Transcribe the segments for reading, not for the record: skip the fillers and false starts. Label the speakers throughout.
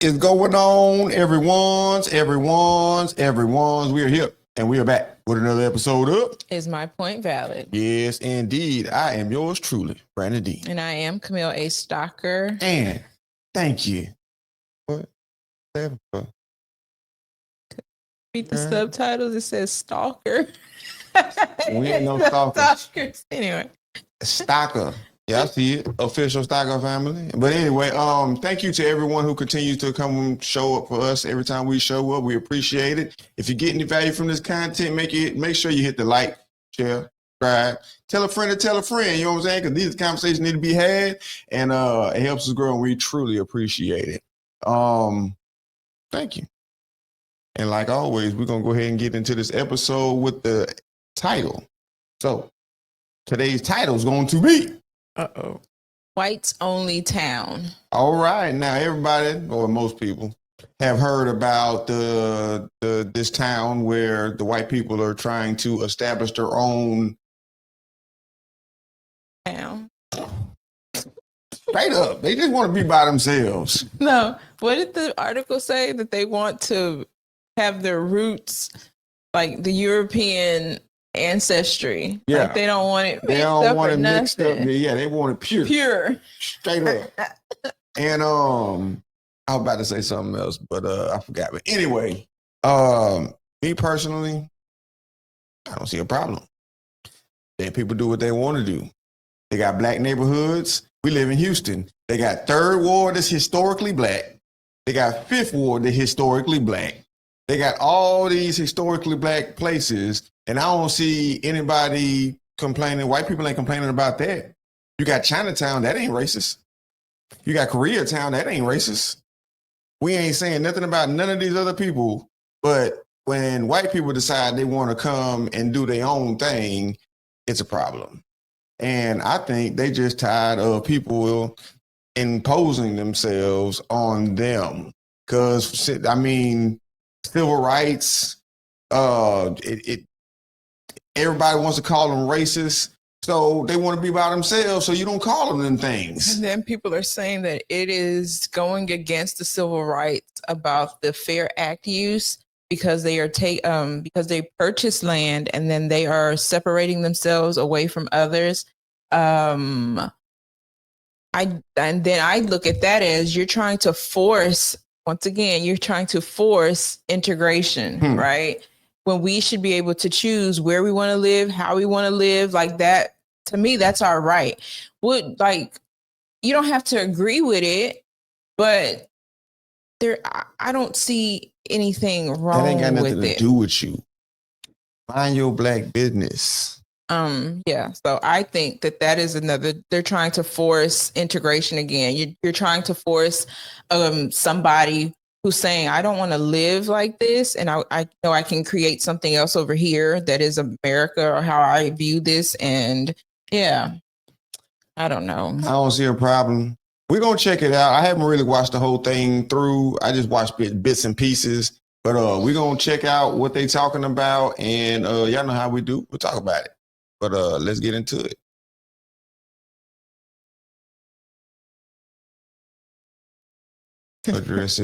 Speaker 1: is going on, everyone's? We are here and we are back with another episode of
Speaker 2: Is My Point Valid?
Speaker 1: Yes, indeed. I am yours truly, Brandon D.
Speaker 2: And I am Camille A. Stalker.
Speaker 1: And thank you. What?
Speaker 2: Read the subtitles. It says Stalker.
Speaker 1: We ain't no stalkers.
Speaker 2: Anyway.
Speaker 1: Stalker. Yeah, I see it. Official Stalker family. But anyway, thank you to everyone who continues to come and show up for us every time we show up. We appreciate it. If you get any value from this content, make sure you hit the like, share, subscribe. Tell a friend to tell a friend. You know what I'm saying? Because these conversations need to be had, and it helps us grow, and we truly appreciate it. Thank you. And like always, we're gonna go ahead and get into this episode with the title. So today's title is going to be
Speaker 2: Whites Only Town.
Speaker 1: All right. Now everybody, or most people, have heard about this town where the white people are trying to establish their own
Speaker 2: Town.
Speaker 1: Straight up. They just want to be by themselves.
Speaker 2: No. What did the article say? That they want to have their roots like the European ancestry.
Speaker 1: Yeah.
Speaker 2: Like they don't want it mixed
Speaker 1: They don't
Speaker 2: up
Speaker 1: want
Speaker 2: or
Speaker 1: it mixed up.
Speaker 2: nothing.
Speaker 1: Yeah, they want it pure.
Speaker 2: Pure.
Speaker 1: Straight up. And I was about to say something else, but I forgot. But anyway, me personally, I don't see a problem. Let people do what they want to do. They got black neighborhoods. We live in Houston. They got Third Ward that's historically black. They got Fifth Ward that's historically black. They got all these historically black places, and I don't see anybody complaining. White people ain't complaining about that. You got Chinatown, that ain't racist. You got Koreatown, that ain't racist. We ain't saying nothing about none of these other people, but when white people decide they want to come and do their own thing, it's a problem. And I think they just tired of people imposing themselves on them. Because, I mean, civil rights, everybody wants to call them racist. So they want to be by themselves, so you don't call them things.
Speaker 2: And then people are saying that it is going against the civil rights about the Fair Act use because they are because they purchase land and then they are separating themselves away from others. And then I look at that as you're trying to force, once again, you're trying to force integration, right? When we should be able to choose where we want to live, how we want to live, like that. To me, that's our right. You don't have to agree with it, but I don't see anything wrong with it.
Speaker 1: That ain't got nothing to do with you. Mind your black business.
Speaker 2: Yeah. So I think that is another. They're trying to force integration again. You're trying to force somebody who's saying, I don't want to live like this, and I know I can create something else over here that is America or how I view this. And yeah, I don't know.
Speaker 1: I don't see a problem. We're going to check it out. I haven't really watched the whole thing through. I just watched bits and pieces. But we're going to check out what they're talking about. And y'all know how we do. We'll talk about it. But let's get into it. Address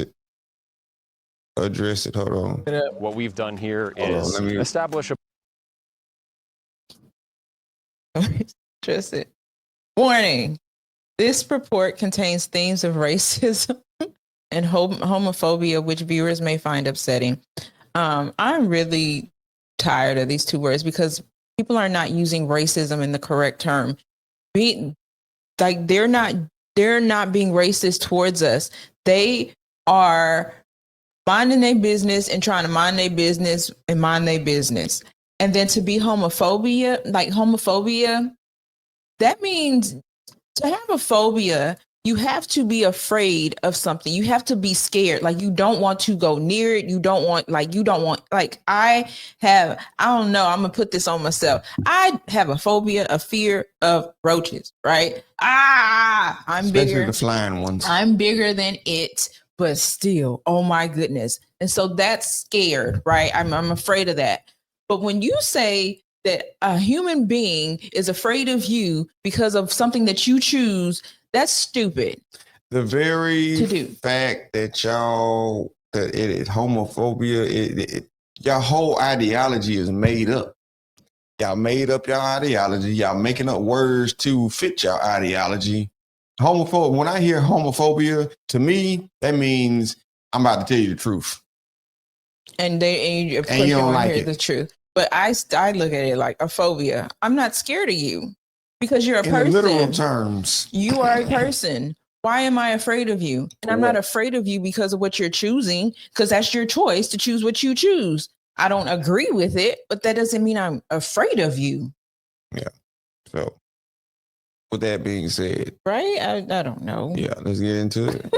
Speaker 1: it. Hold on.
Speaker 3: What we've done here is establish a...
Speaker 2: Address it. Warning. This report contains themes of racism and homophobia, which viewers may find upsetting. I'm really tired of these two words because people are not using racism in the correct term. They're not being racist towards us. They are minding their business and trying to mind their business and mind their business. And then to be homophobia, that means to have a phobia, you have to be afraid of something. You have to be scared. Like you don't want to go near it. I don't know. I'm going to put this on myself. I have a phobia, a fear of roaches, right? I'm
Speaker 1: Especially
Speaker 2: bigger.
Speaker 1: The flying ones.
Speaker 2: I'm bigger than it, but still, oh my goodness. And so that's scared, right? I'm afraid of that. But when you say that a human being is afraid of you because of something that you choose, that's stupid.
Speaker 1: The very
Speaker 2: to do.
Speaker 1: fact that y'all, that it is homophobia, your whole ideology is made up. Y'all made up your ideology. Y'all making up words to fit your ideology. Homophobia. When I hear homophobia, to me, that means I'm about to tell you the truth.
Speaker 2: And of course you don't like hear the truth. But I look at it like a phobia. I'm not scared of you because you're a person.
Speaker 1: In literal terms.
Speaker 2: You are a person. Why am I afraid of you? And I'm not afraid of you because of what you're choosing, because that's your choice to choose what you choose. I don't agree with it, but that doesn't mean I'm afraid of you.
Speaker 1: Yeah. So, with that being said.
Speaker 2: Right? I don't know.
Speaker 1: Yeah, let's get into it.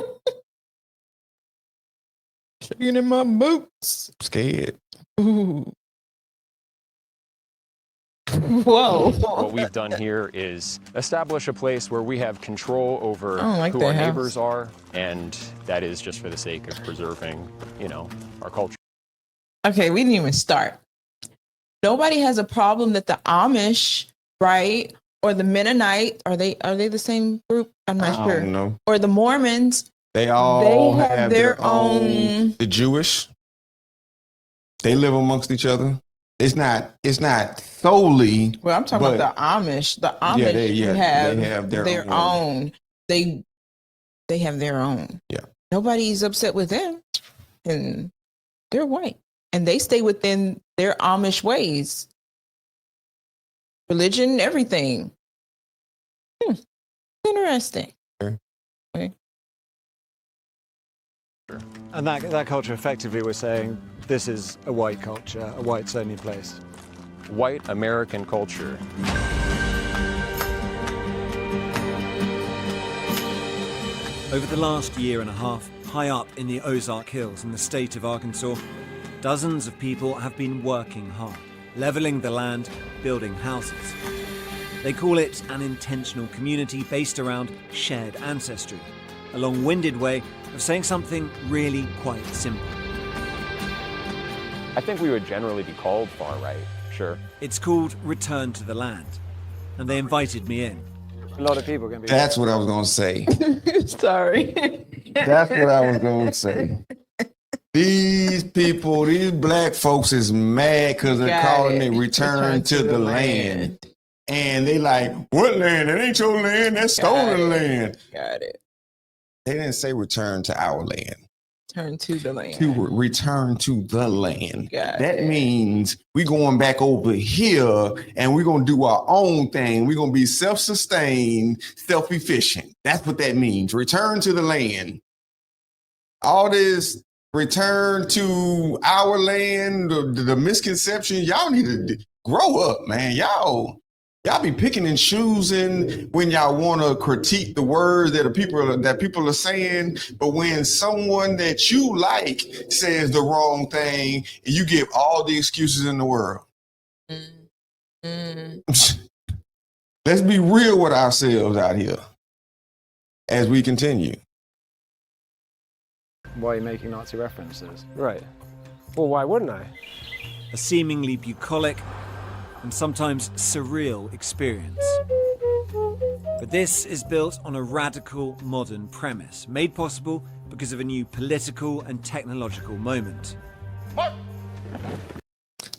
Speaker 2: Shaking in my boots.
Speaker 1: Scared.
Speaker 2: Ooh. Whoa.
Speaker 3: What we've done here is establish a place where we have control over who our neighbors are, and that is just for the sake of preserving, our culture.
Speaker 2: Okay, we didn't even start. Nobody has a problem that the Amish, right, or the Mennonite, are they the same group? I'm not sure.
Speaker 1: I don't know.
Speaker 2: Or the Mormons.
Speaker 1: They all have their own. The Jewish, they live amongst each other. It's not solely.
Speaker 2: Well, I'm talking about the Amish. The Amish
Speaker 1: they have their own.
Speaker 2: They have their own.
Speaker 1: Yeah.
Speaker 2: Nobody's upset with them, and they're white, and they stay within their Amish ways, religion, everything. Interesting.
Speaker 1: Sure.
Speaker 2: Okay.
Speaker 4: And that culture, effectively, we're saying this is a white culture, a whites only place.
Speaker 3: White American culture.
Speaker 4: Over the last year and a half, high up in the Ozark Hills in the state of Arkansas, dozens of people have been working hard, leveling the land, building houses. They call it an intentional community based around shared ancestry, a long-winded way of saying something really quite simple.
Speaker 3: I think we would generally be called far right, sure.
Speaker 4: It's called Return to the Land, and they invited me in. A lot of people are going to be...
Speaker 1: That's what I was going to say.
Speaker 2: Sorry.
Speaker 1: That's what I was going to say. These people, these black folks is mad because they're calling it Return to the Land. And they like, what land? It ain't your land. That's stolen land.
Speaker 2: Got it.
Speaker 1: They didn't say return to our land.
Speaker 2: Return to the land.
Speaker 1: To return to the land.
Speaker 2: Got
Speaker 1: that
Speaker 2: it.
Speaker 1: means we're going back over here and we're going to do our own thing. We're going to be self-sustained, self-efficient. That's what that means. Return to the land. All this return to our land, the misconception, y'all need to grow up, man. Y'all be picking and choosing when y'all want to critique the words that people are saying, but when someone that you like says the wrong thing, you give all the excuses in the world. Let's be real with ourselves out here as we continue.
Speaker 5: Why are you making Nazi references? Right. Well, why wouldn't I?
Speaker 4: A seemingly bucolic and sometimes surreal experience. But this is built on a radical modern premise, made possible because of a new political and technological moment.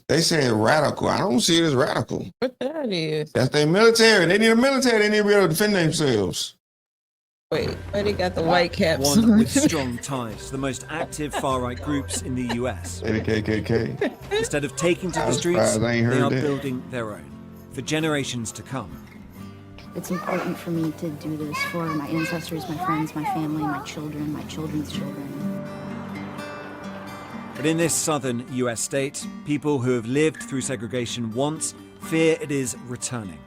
Speaker 1: They say radical. I don't see it as radical.
Speaker 2: What that is?
Speaker 1: That's their military. They need a military. They need to be able to defend themselves.
Speaker 2: Wait, they got the white caps.
Speaker 4: One with strong ties to the most active far-right groups in the US.
Speaker 1: The KKK.
Speaker 4: Instead of taking to the streets,
Speaker 1: they
Speaker 4: are building their own, for generations to come.
Speaker 6: It's important for me to do this for my ancestors, my friends, my family, my children, my children's children.
Speaker 4: But in this southern US state, people who have lived through segregation once fear it is returning.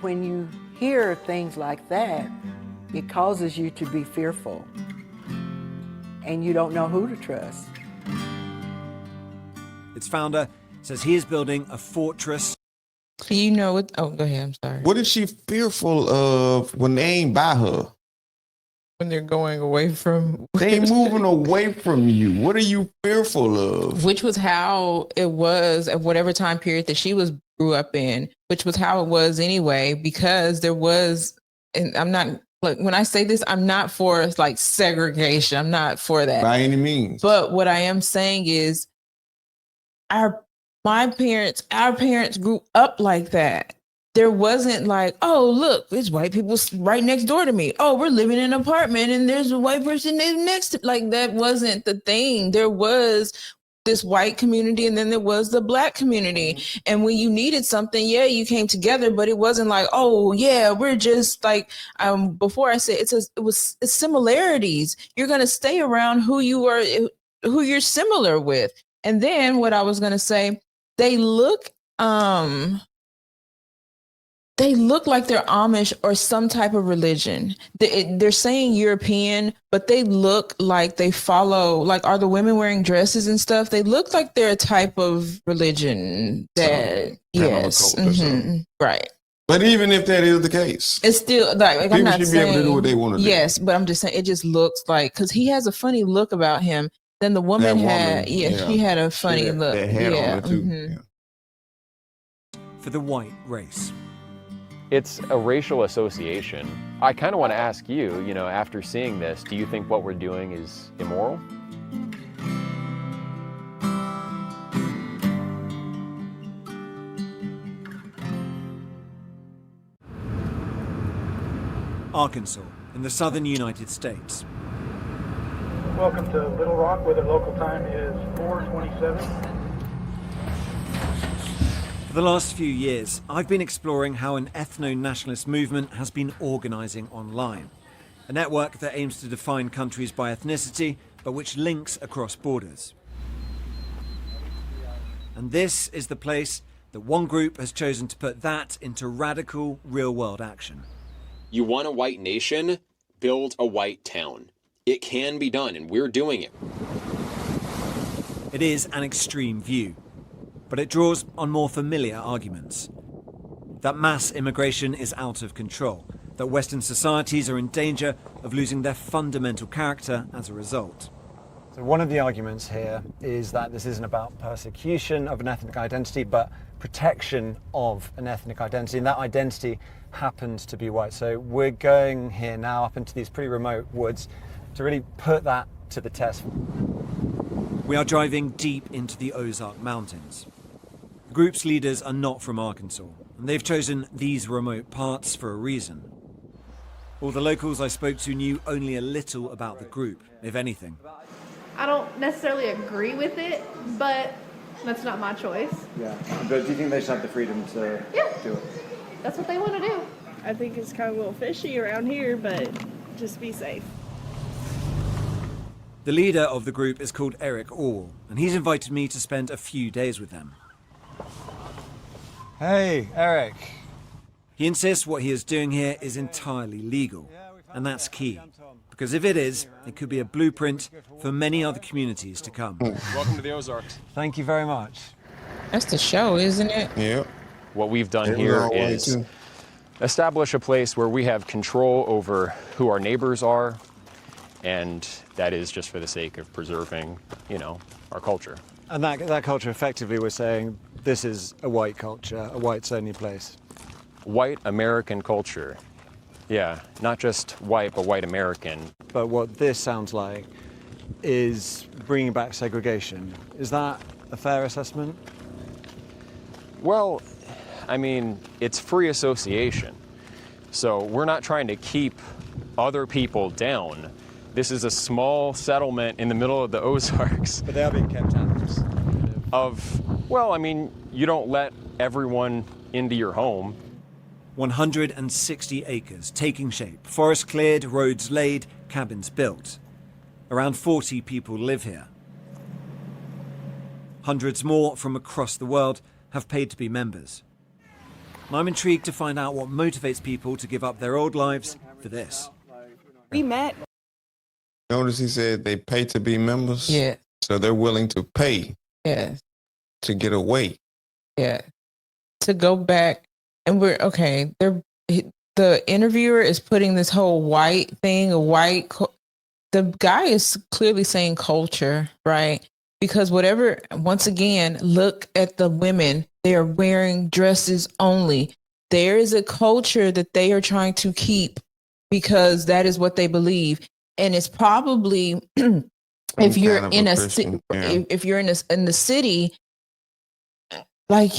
Speaker 7: When you hear things like that, it causes you to be fearful, and you don't know who to trust.
Speaker 4: Its founder says he is building a fortress.
Speaker 2: You know what? Oh, go ahead. I'm sorry.
Speaker 1: What is she fearful of when they ain't by her?
Speaker 2: When they're going away from...
Speaker 1: They moving away from you. What are you fearful of?
Speaker 2: Which was how it was at whatever time period that she grew up in, which was how it was anyway, because there was, and I'm not look, when I say this, I'm not for like segregation. I'm not for that
Speaker 1: by any means.
Speaker 2: But what I am saying is our parents grew up like that. There wasn't like, oh, look, there's white people right next door to me. Oh, we're living in an apartment and there's a white person next to, like, that wasn't the thing. There was this white community and then there was the black community. Mm-hmm. And when you needed something, yeah, you came together, but it wasn't like, oh yeah, we're just like, before I said it's similarities. You're going to stay around who you're similar with. And then what I was going to say, they look like they're Amish or some type of religion. They're saying European, but they look like they follow, like, are the women wearing dresses and stuff? They look like they're a type of religion that, yes. Mm-hmm, right.
Speaker 1: But even if that is the case,
Speaker 2: it's still like
Speaker 1: people
Speaker 2: I'm not
Speaker 1: should
Speaker 2: saying,
Speaker 1: be able to do what they want to do.
Speaker 2: Yes, but I'm just saying it just looks like, because he has a funny look about him. Then the woman she had a funny look.
Speaker 1: That hat on her too.
Speaker 2: Mm-hmm.
Speaker 1: Yeah.
Speaker 4: For the white race.
Speaker 3: It's a racial association. I kind of want to ask you, after seeing this, do you think what we're doing is immoral?
Speaker 4: Arkansas, in the southern United States.
Speaker 8: Welcome to Little Rock, where the local time is 4:27.
Speaker 4: For the last few years, I've been exploring how an ethno-nationalist movement has been organising online. A network that aims to define countries by ethnicity, but which links across borders. And this is the place that one group has chosen to put that into radical, real-world action.
Speaker 9: You want a white nation? Build a white town. It can be done, and we're doing it.
Speaker 4: It is an extreme view, but it draws on more familiar arguments. That mass immigration is out of control, that Western societies are in danger of losing their fundamental character as a result.
Speaker 10: So one of the arguments here is that this isn't about persecution of an ethnic identity, but protection of an ethnic identity, and that identity happens to be white. So we're going here now up into these pretty remote woods to really put that to the test.
Speaker 4: We are driving deep into the Ozark Mountains. The group's leaders are not from Arkansas, and they've chosen these remote parts for a reason. All the locals I spoke to knew only a little about the group, if anything.
Speaker 11: I don't necessarily agree with it, but that's not my choice.
Speaker 10: Yeah, but do you think they should have the freedom to do it?
Speaker 11: That's what they want to do.
Speaker 12: I think it's kind of a little fishy around here, but just be safe.
Speaker 4: The leader of the group is called Eric Orwell, and he's invited me to spend a few days with them.
Speaker 10: Hey, Eric.
Speaker 4: He insists what he is doing here is entirely legal, and that's key. Because if it is, it could be a blueprint for many other communities to come.
Speaker 3: Welcome to the Ozarks.
Speaker 10: Thank you very much.
Speaker 2: That's the show, isn't it?
Speaker 1: Yeah.
Speaker 3: What we've done here is establish a place where we have control over who our neighbors are, and that is just for the sake of preserving, our culture.
Speaker 10: And that culture, effectively, we're saying this is a white culture, a whites-only place.
Speaker 3: White American culture. Yeah, not just white, but white American.
Speaker 10: But what this sounds like is bringing back segregation. Is that a fair assessment?
Speaker 3: Well, it's free association. So we're not trying to keep other people down. This is a small settlement in the middle of the Ozarks.
Speaker 10: But they are being kept out.
Speaker 3: You don't let everyone into your home.
Speaker 4: 160 acres taking shape, forest cleared, roads laid, cabins built. Around 40 people live here. Hundreds more from across the world have paid to be members. And I'm intrigued to find out what motivates people to give up their old lives for this.
Speaker 12: We met.
Speaker 1: Notice he said they pay to be members?
Speaker 2: Yeah.
Speaker 1: So they're willing to pay to get away.
Speaker 2: Yeah. To go back. And we're okay. The interviewer is putting this whole white thing, the guy is clearly saying culture, right? Because once again, look at the women. They are wearing dresses only. There is a culture that they are trying to keep because that is what they believe. And it's probably if you're in a city, if you're in the city, like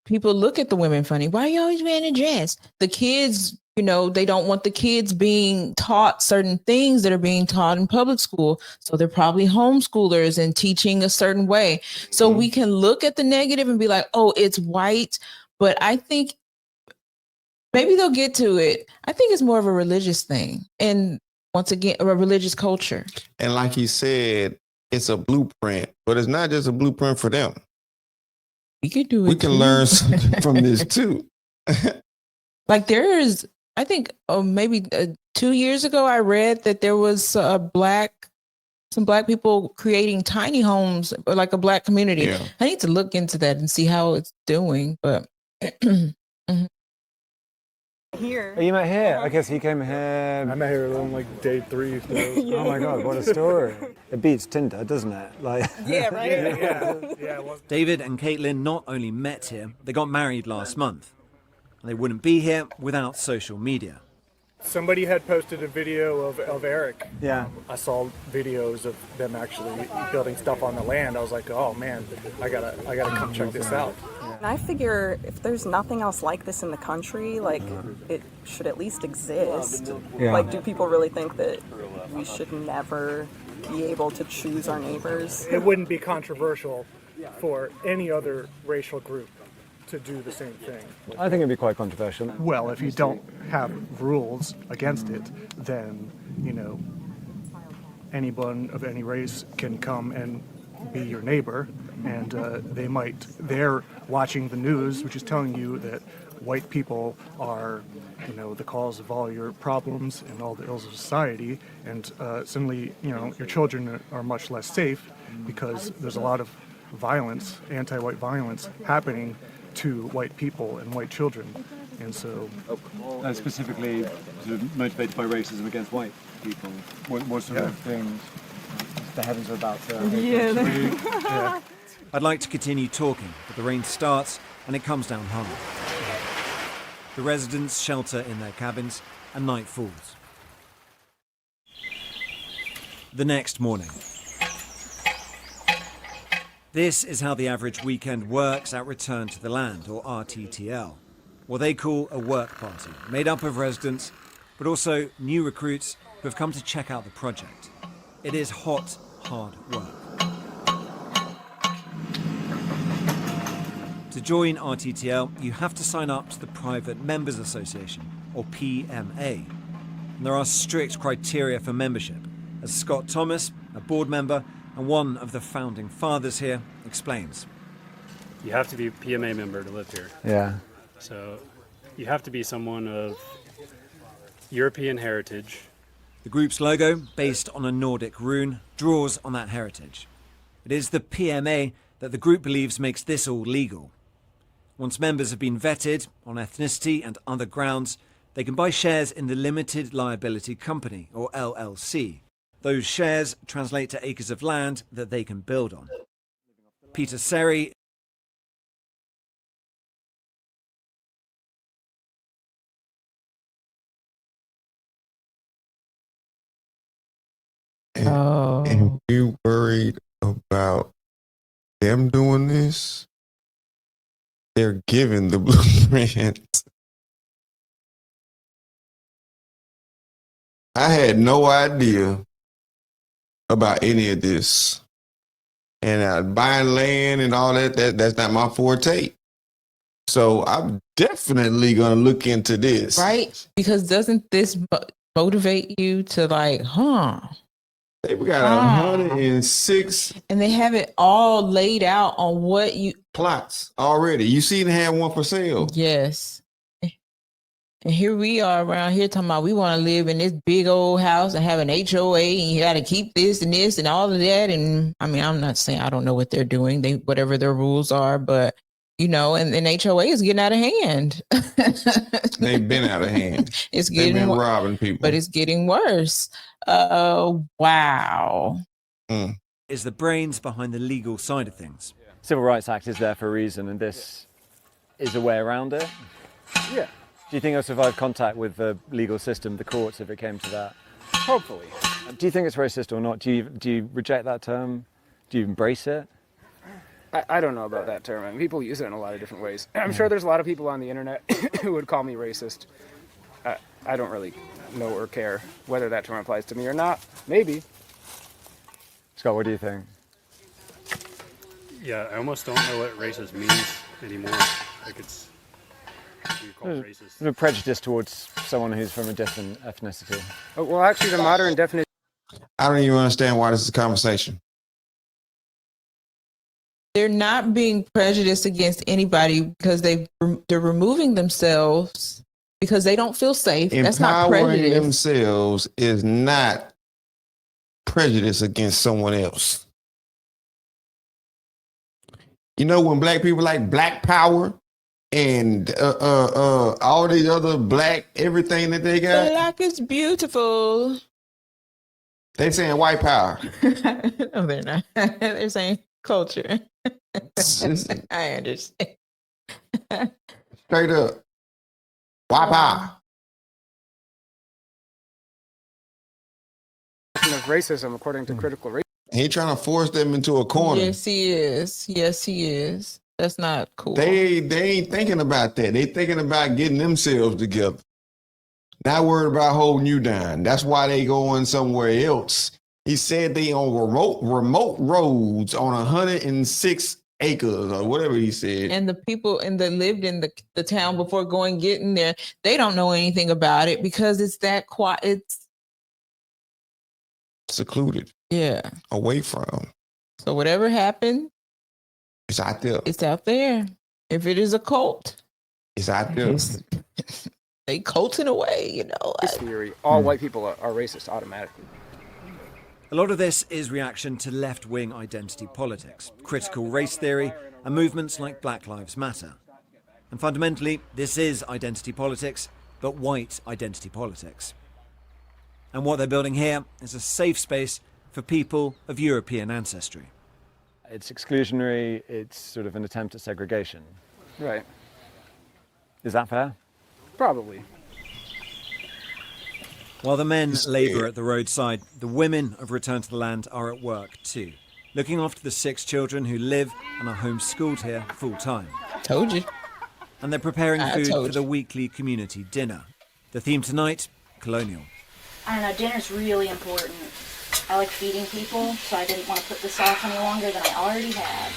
Speaker 2: people look at the women funny. Why are you always wearing a dress? The kids, you know, they don't want the kids being taught certain things that are being taught in public school. So they're probably homeschoolers and teaching a certain way. So we can look at the negative and be like, oh, it's white. But I think maybe they'll get to it. I think it's more of a religious thing. And once again, a religious culture.
Speaker 1: And like you said, it's a blueprint, but it's not just a blueprint for them.
Speaker 2: We could do it.
Speaker 1: We can learn something from this too.
Speaker 2: Like there is, I think maybe 2 years ago, I read that there was some black people creating tiny homes, or like a black community.
Speaker 1: Yeah.
Speaker 2: I need to look into that and see how it's doing. But
Speaker 12: Here.
Speaker 10: Oh, you met here? I guess he came here.
Speaker 5: I met her on like day 3. So.
Speaker 10: Oh my God, what a story. It beats Tinder, doesn't it? Like.
Speaker 12: Yeah, right?
Speaker 5: Yeah.
Speaker 4: David and Caitlin not only met here, they got married last month. They wouldn't be here without social media.
Speaker 8: Somebody had posted a video of Eric.
Speaker 10: Yeah.
Speaker 8: I saw videos of them actually building stuff on the land. I was like, oh man, I gotta come check this out.
Speaker 13: And I figure if there's nothing else like this in the country, like it should at least exist.
Speaker 10: Yeah.
Speaker 13: Like, do people really think that we should never be able to choose our neighbors?
Speaker 8: It wouldn't be controversial for any other racial group to do the same thing.
Speaker 10: I think it'd be quite controversial.
Speaker 8: Well, if you don't have rules against it, then, you know, anyone of any race can come and be your neighbor, and they're watching the news, which is telling you that white people are, you know, the cause of all your problems and all the ills of society, and suddenly, you know, your children are much less safe because there's a lot of violence, anti-white violence happening to white people and white children. And so
Speaker 10: Specifically sort of motivated by racism against white people. What sort of things the heavens are about to...
Speaker 8: yeah.
Speaker 4: I'd like to continue talking, but the rain starts and it comes down hard. The residents shelter in their cabins and night falls. The next morning. This is how the average weekend works at Return to the Land, or RTTL, what they call a work party, made up of residents, but also new recruits who have come to check out the project. It is hot, hard work. To join RTTL, you have to sign up to the Private Members Association, or PMA. And there are strict criteria for membership, as Scott Thomas, a board member and one of the founding fathers here, explains.
Speaker 14: You have to be a PMA member to live here.
Speaker 10: Yeah.
Speaker 14: So you have to be someone of European heritage.
Speaker 4: The group's logo, based on a Nordic rune, draws on that heritage. It is the PMA that the group believes makes this all legal. Once members have been vetted on ethnicity and other grounds, they can buy shares in the Limited Liability Company, or LLC. Those shares translate to acres of land that they can build on. Peter Seri
Speaker 1: And we worried about them doing this. They're giving the blueprint. I had no idea about any of this. And buying land and all that's not my forte. So I'm definitely going to look into this.
Speaker 2: Right? Because doesn't this motivate you to like,
Speaker 1: We got 106.
Speaker 2: And they have it all laid out on what you...
Speaker 1: plots already. You seen they had one for sale.
Speaker 2: Yes. And here we are around here talking about we want to live in this big old house and have an HOA and you got to keep this and all of that. And I mean, I'm not saying I don't know what they're doing, whatever their rules are, but you know, and HOA is getting out of hand.
Speaker 1: They've been out of hand.
Speaker 2: It's getting
Speaker 1: They've been robbing people.
Speaker 2: But it's getting worse. Wow.
Speaker 4: is the brains behind the legal side of things.
Speaker 10: Civil Rights Act is there for a reason, and this is a way around it.
Speaker 5: Yeah.
Speaker 10: Do you think you'll survive contact with the legal system, the courts, if it came to that?
Speaker 5: Hopefully.
Speaker 10: Do you think it's racist or not? Do you reject that term? Do you embrace it?
Speaker 5: I don't know about that term. I mean, people use it in a lot of different ways. I'm sure there's a lot of people on the internet who would call me racist. I don't really know or care whether that term applies to me or not. Maybe.
Speaker 10: Scott, what do you think?
Speaker 14: Yeah, I almost don't know what racist means anymore. Like it's you call racist.
Speaker 10: A prejudice towards someone who's from a different ethnicity.
Speaker 5: Oh, well, actually, the modern definition.
Speaker 1: I don't even understand why this is a conversation.
Speaker 2: They're not being prejudiced against anybody because they're removing themselves because they don't feel safe. That's not
Speaker 1: Empowering
Speaker 2: prejudice.
Speaker 1: themselves is not prejudice against someone else. You know, when black people like black power and all these other black everything that they got,
Speaker 2: Black is beautiful.
Speaker 1: they saying white power.
Speaker 2: No, they're not. They're saying culture. I understand.
Speaker 1: Straight up. White power.
Speaker 5: Of racism, according to critical race.
Speaker 1: He trying to force them into a corner.
Speaker 2: Yes, he is. Yes, he is. That's not cool.
Speaker 1: They ain't thinking about that. They thinking about getting themselves together. Not worried about holding you down. That's why they going somewhere else. He said they on remote roads on 106 acres or whatever he said.
Speaker 2: And the people that lived in the town before getting there, they don't know anything about it because it's that quiet. It's
Speaker 1: secluded.
Speaker 2: Yeah.
Speaker 1: Away from.
Speaker 2: So whatever happened,
Speaker 1: it's out there.
Speaker 2: It's out there. If it is a cult,
Speaker 1: it's out there.
Speaker 2: They culting away, you know.
Speaker 5: This theory, all white people are racist automatically.
Speaker 4: A lot of this is reaction to left-wing identity politics, critical race theory, and movements like Black Lives Matter. And fundamentally, this is identity politics, but white identity politics. And what they're building here is a safe space for people of European ancestry.
Speaker 10: It's exclusionary, it's sort of an attempt at segregation.
Speaker 5: Right.
Speaker 10: Is that fair?
Speaker 5: Probably.
Speaker 4: While the men labour at the roadside, the women of Return to the Land are at work too, looking after the 6 children who live and are homeschooled here full-time.
Speaker 2: Told you.
Speaker 4: And they're preparing food for the weekly community dinner. The theme tonight, colonial.
Speaker 6: I don't know, dinner's really important. I like feeding people, so I didn't want to put this off any longer than I already had.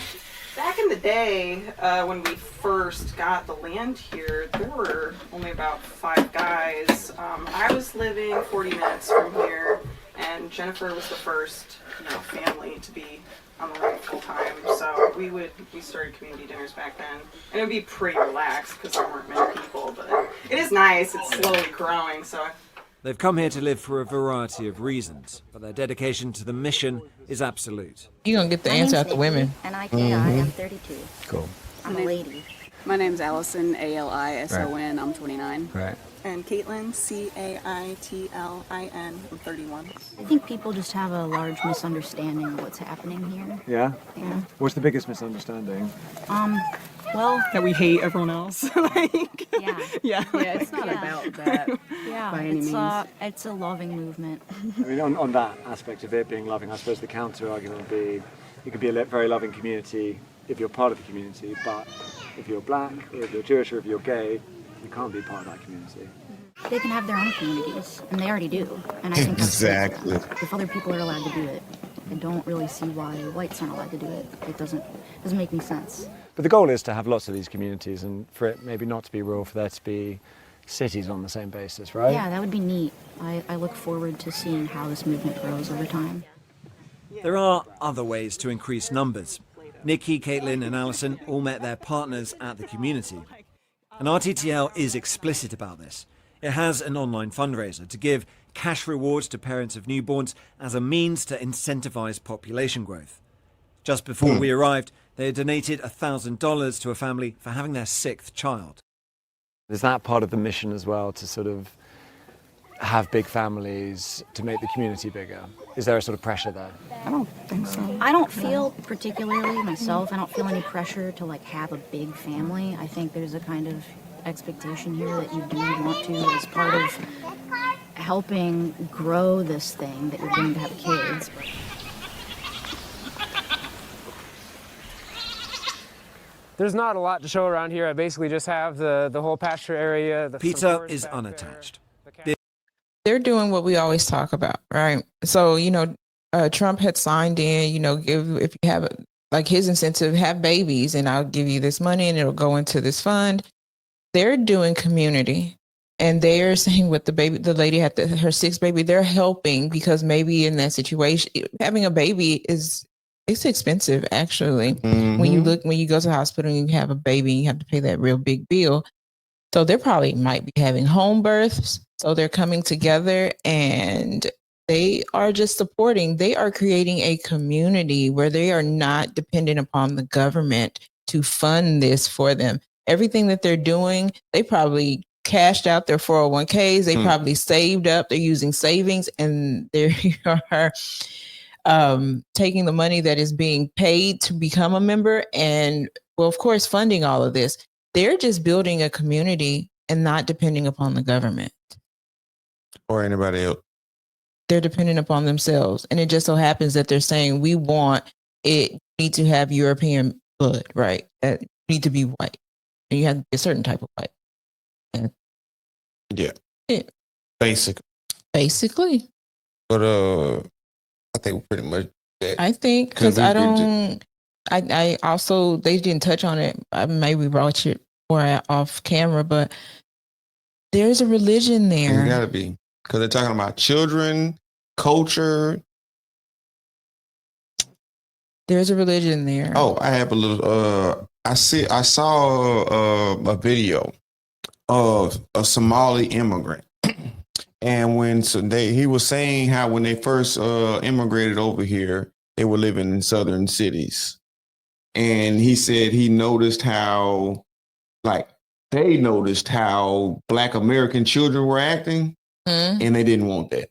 Speaker 13: Back in the day, when we first got the land here, there were only about 5 guys. I was living 40 minutes from here, and Jennifer was the first, family to be on the land full time. So we started community dinners back then, and it would be pretty relaxed because there weren't many people. But it is nice. It's slowly growing. So.
Speaker 4: They've come here to live for a variety of reasons, but their dedication to the mission is absolute.
Speaker 2: You're going to get the answer out the women.
Speaker 6: And I am 32.
Speaker 10: Cool.
Speaker 6: I'm a lady.
Speaker 15: My name's Allison, Alison. I'm 29.
Speaker 10: Right.
Speaker 15: And Caitlin, Caitlin. I'm 31.
Speaker 6: I think people just have a large misunderstanding of what's happening here.
Speaker 10: Yeah?
Speaker 6: Yeah.
Speaker 10: What's the biggest misunderstanding?
Speaker 6: Well,
Speaker 15: that we hate everyone else.
Speaker 6: Yeah,
Speaker 15: it's not about that.
Speaker 6: Yeah,
Speaker 15: by any means.
Speaker 6: It's a loving movement.
Speaker 10: I mean, on that aspect of it being loving, I suppose the counter argument would be it could be a very loving community if you're part of the community, but if you're black, if you're Jewish, or if you're gay, you can't be part of that community.
Speaker 6: They can have their own communities, and they already do. And I think that's
Speaker 1: exactly.
Speaker 6: If other people are allowed to do it, I don't really see why whites aren't allowed to do it. It doesn't make any sense.
Speaker 10: But the goal is to have lots of these communities, and for it maybe not to be rural, for there to be cities on the same basis, right?
Speaker 6: Yeah, that would be neat. I look forward to seeing how this movement grows over time.
Speaker 4: There are other ways to increase numbers. Nikki, Caitlin and Allison all met their partners at the community. And RTTL is explicit about this. It has an online fundraiser to give cash rewards to parents of newborns as a means to incentivise population growth. Just before we arrived, they had donated $1,000 to a family for having their 6th child.
Speaker 10: Is that part of the mission as well, to sort of have big families, to make the community bigger? Is there a sort of pressure there?
Speaker 15: I don't think so.
Speaker 6: I don't feel particularly myself, I don't feel any pressure to have a big family. I think there's a kind of expectation here that you do want to, as part of helping grow this thing that you're going to have kids.
Speaker 5: There's not a lot to show around here. I basically just have the whole pasture area.
Speaker 4: Peter is unattached.
Speaker 2: They're doing what we always talk about, right? So, Trump had signed in, if you have like his incentive, have babies and I'll give you this money and it'll go into this fund. They're doing community, and they're saying with the lady had her sixth baby, they're helping because maybe in that situation, having a baby it's expensive actually.
Speaker 1: Mm-hmm.
Speaker 2: When you go to the hospital and you have a baby, you have to pay that real big bill. So they probably might be having home births. So they're coming together and they are just supporting. They are creating a community where they are not dependent upon the government to fund this for them. Everything that they're doing, they probably cashed out their 401ks. They probably saved up. They're using savings, and they are taking the money that is being paid to become a member and, well, of course, funding all of this. They're just building a community and not depending upon the government
Speaker 1: or anybody else.
Speaker 2: They're dependent upon themselves. And it just so happens that they're saying we need to have European blood, right? That need to be white. And you have to be a certain type of white. And
Speaker 1: yeah. Basically. But I think pretty much that.
Speaker 2: I think because I also, they didn't touch on it. I maybe brought it more off camera, but there's a religion there.
Speaker 1: There's gotta be, because they're talking about children, culture.
Speaker 2: There's a religion there.
Speaker 1: Oh, I have a little. I saw a video of a Somali immigrant, and he was saying how when they first immigrated over here, they were living in southern cities. And he said he noticed how, they noticed how Black American children were acting, and they didn't want that.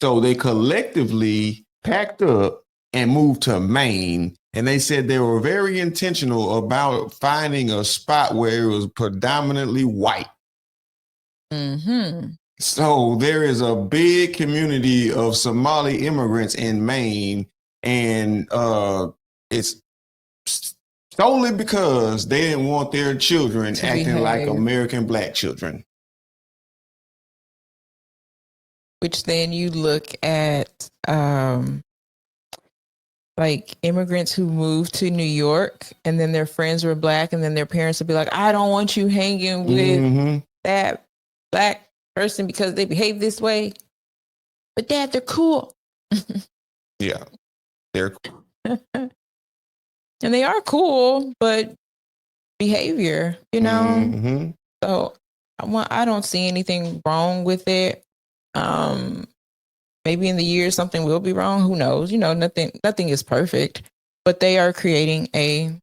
Speaker 1: So they collectively packed up and moved to Maine. And they said they were very intentional about finding a spot where it was predominantly white.
Speaker 2: Mm-hmm.
Speaker 1: So there is a big community of Somali immigrants in Maine, and it's solely because they didn't want their children acting like American Black children.
Speaker 2: Which then you look at like immigrants who moved to New York and then their friends were Black, and then their parents would be like, I don't want you hanging with that Black person because they behave this way. But Dad, they're cool.
Speaker 1: Yeah, they're cool.
Speaker 2: And they are cool, but behavior, So I don't see anything wrong with it. Maybe in the years something will be wrong. Who knows? Nothing is perfect, but they are creating a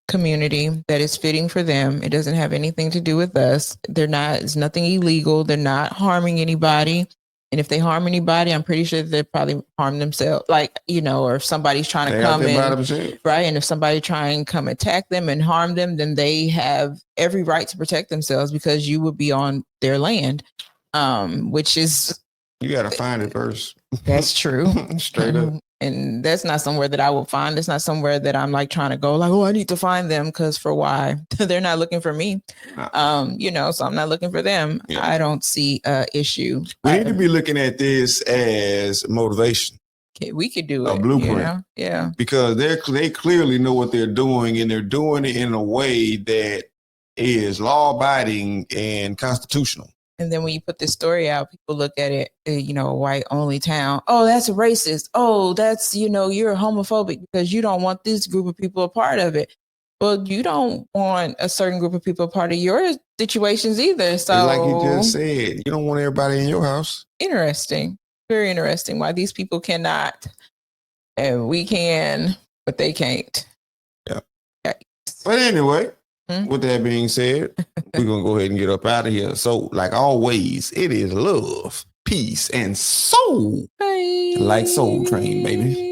Speaker 2: community that is fitting for them. It doesn't have anything to do with us. It's nothing illegal. They're not harming anybody. And if they harm anybody, I'm pretty sure they probably harm themselves. Or if somebody's trying to come in, right? And if somebody try and come attack them and harm them, then they have every right to protect themselves because you would be on their land, which is...
Speaker 1: You got to find it first.
Speaker 2: That's true.
Speaker 1: Straight up.
Speaker 2: And that's not somewhere that I will find. It's not somewhere that I'm trying to go I need to find them, because for why? They're not looking for me. So I'm not looking for them. Yeah. I don't see an issue.
Speaker 1: We need to be looking at this as motivation.
Speaker 2: Okay, we could do
Speaker 1: a blueprint.
Speaker 2: Yeah.
Speaker 1: Because they clearly know what they're doing, and they're doing it in a way that is law-abiding and constitutional.
Speaker 2: And then when you put this story out, people look at it, a white only town. Oh, that's racist. Oh, that's, you're homophobic because you don't want this group of people a part of it. Well, you don't want a certain group of people a part of your situations either. So,
Speaker 1: like you just said, you don't want everybody in your house.
Speaker 2: Interesting. Very interesting why these people cannot and we can, but they can't.
Speaker 1: Yeah. But anyway. With that being said, we're going to go ahead and get up out of here. So, like always, it is love, peace, and soul. Like Soul Train, baby.